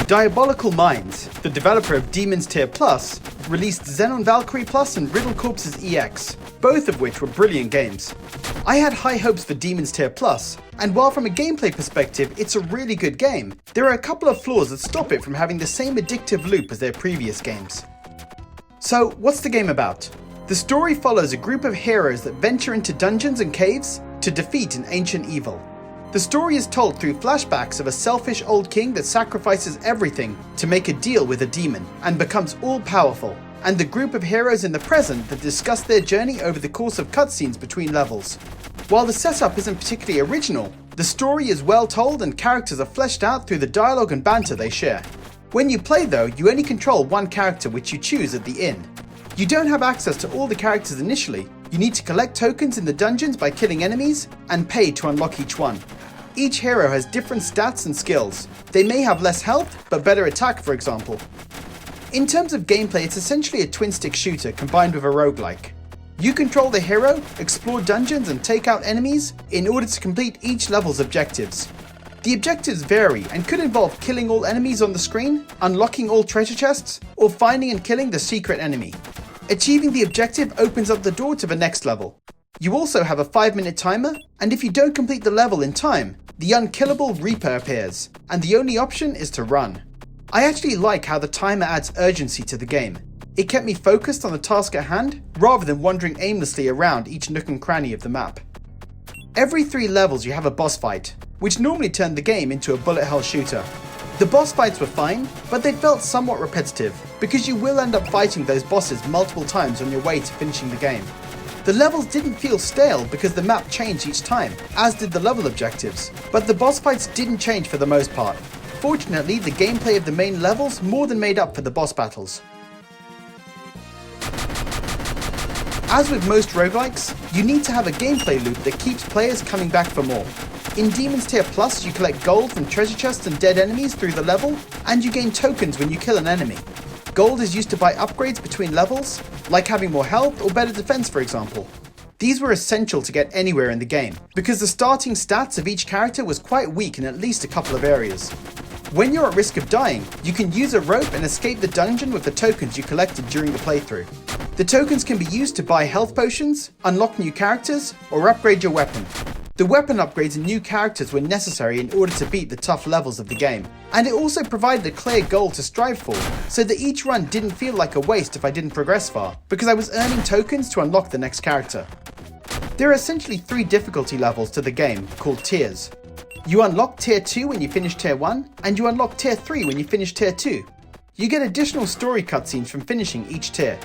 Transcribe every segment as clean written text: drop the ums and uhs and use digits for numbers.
Diabolical Mind, the developer of Demonstier Plus, released Xenon Valkyrie Plus and Riddled Corpses EX, both of which were brilliant games. I had high hopes for Demonstier Plus, and while from a gameplay perspective it's a really good game, there are a couple of flaws that stop it from having the same addictive loop as their previous games. So, what's the game about? The story follows a group of heroes that venture into dungeons and caves to defeat an ancient evil. The story is told through flashbacks of a selfish old king that sacrifices everything to make a deal with a demon and becomes all-powerful, and the group of heroes in the present that discuss their journey over the course of cutscenes between levels. While the setup isn't particularly original, the story is well told and characters are fleshed out through the dialogue and banter they share. When you play though, you only control one character which you choose at the end. You don't have access to all the characters initially. You need to collect tokens in the dungeons by killing enemies and pay to unlock each one. Each hero has different stats and skills. They may have less health, but better attack, for example. In terms of gameplay, it's essentially a twin-stick shooter combined with a roguelike. You control the hero, explore dungeons and take out enemies in order to complete each level's objectives. The objectives vary and could involve killing all enemies on the screen, unlocking all treasure chests, or finding and killing the secret enemy. Achieving the objective opens up the door to the next level. You also have a 5-minute timer, and if you don't complete the level in time, the unkillable Reaper appears, and the only option is to run. I actually like how the timer adds urgency to the game. It kept me focused on the task at hand, rather than wandering aimlessly around each nook and cranny of the map. Every 3 levels you have a boss fight, which normally turned the game into a bullet hell shooter. The boss fights were fine, but they felt somewhat repetitive, because you will end up fighting those bosses multiple times on your way to finishing the game. The levels didn't feel stale because the map changed each time, as did the level objectives, but the boss fights didn't change for the most part. Fortunately, the gameplay of the main levels more than made up for the boss battles. As with most roguelikes, you need to have a gameplay loop that keeps players coming back for more. In Demonstier Plus, you collect gold from treasure chests and dead enemies through the level, and you gain tokens when you kill an enemy. Gold is used to buy upgrades between levels, like having more health or better defense, for example. These were essential to get anywhere in the game, because the starting stats of each character was quite weak in at least a couple of areas. When you're at risk of dying, you can use a rope and escape the dungeon with the tokens you collected during the playthrough. The tokens can be used to buy health potions, unlock new characters, or upgrade your weapon. The weapon upgrades and new characters were necessary in order to beat the tough levels of the game, and it also provided a clear goal to strive for, so that each run didn't feel like a waste if I didn't progress far, because I was earning tokens to unlock the next character. There are essentially 3 difficulty levels to the game, called tiers. You unlock tier 2 when you finish tier 1, and you unlock tier 3 when you finish tier 2. You get additional story cutscenes from finishing each tier.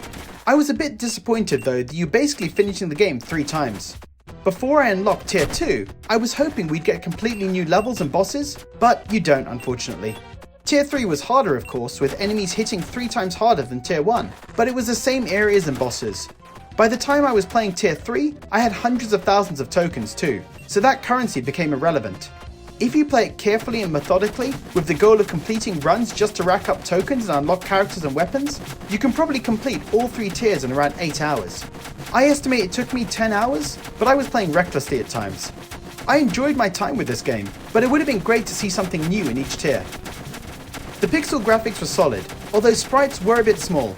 I was a bit disappointed though that you're basically finishing the game 3 times. Before I unlocked tier 2, I was hoping we'd get completely new levels and bosses, but you don't unfortunately. Tier 3 was harder of course, with enemies hitting 3 times harder than tier 1, but it was the same areas and bosses. By the time I was playing tier 3, I had hundreds of thousands of tokens too, so that currency became irrelevant. If you play it carefully and methodically, with the goal of completing runs just to rack up tokens and unlock characters and weapons, you can probably complete all 3 tiers in around 8 hours. I estimate it took me 10 hours, but I was playing recklessly at times. I enjoyed my time with this game, but it would have been great to see something new in each tier. The pixel graphics were solid, although sprites were a bit small.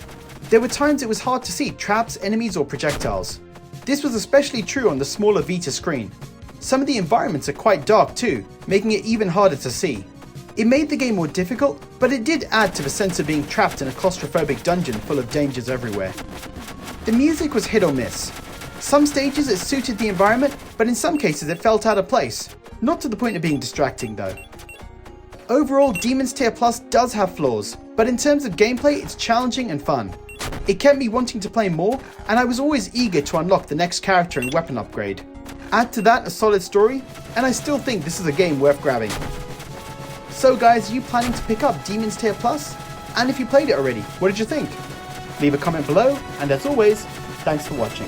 There were times it was hard to see traps, enemies or projectiles. This was especially true on the smaller Vita screen. Some of the environments are quite dark too, making it even harder to see. It made the game more difficult, but it did add to the sense of being trapped in a claustrophobic dungeon full of dangers everywhere. The music was hit or miss. Some stages it suited the environment, but in some cases it felt out of place. Not to the point of being distracting though. Overall, Demonstier Plus does have flaws, but in terms of gameplay it's challenging and fun. It kept me wanting to play more, and I was always eager to unlock the next character and weapon upgrade. Add to that a solid story, and I still think this is a game worth grabbing. So guys, are you planning to pick up Demonstier Plus? And if you played it already, what did you think? Leave a comment below, and as always, thanks for watching.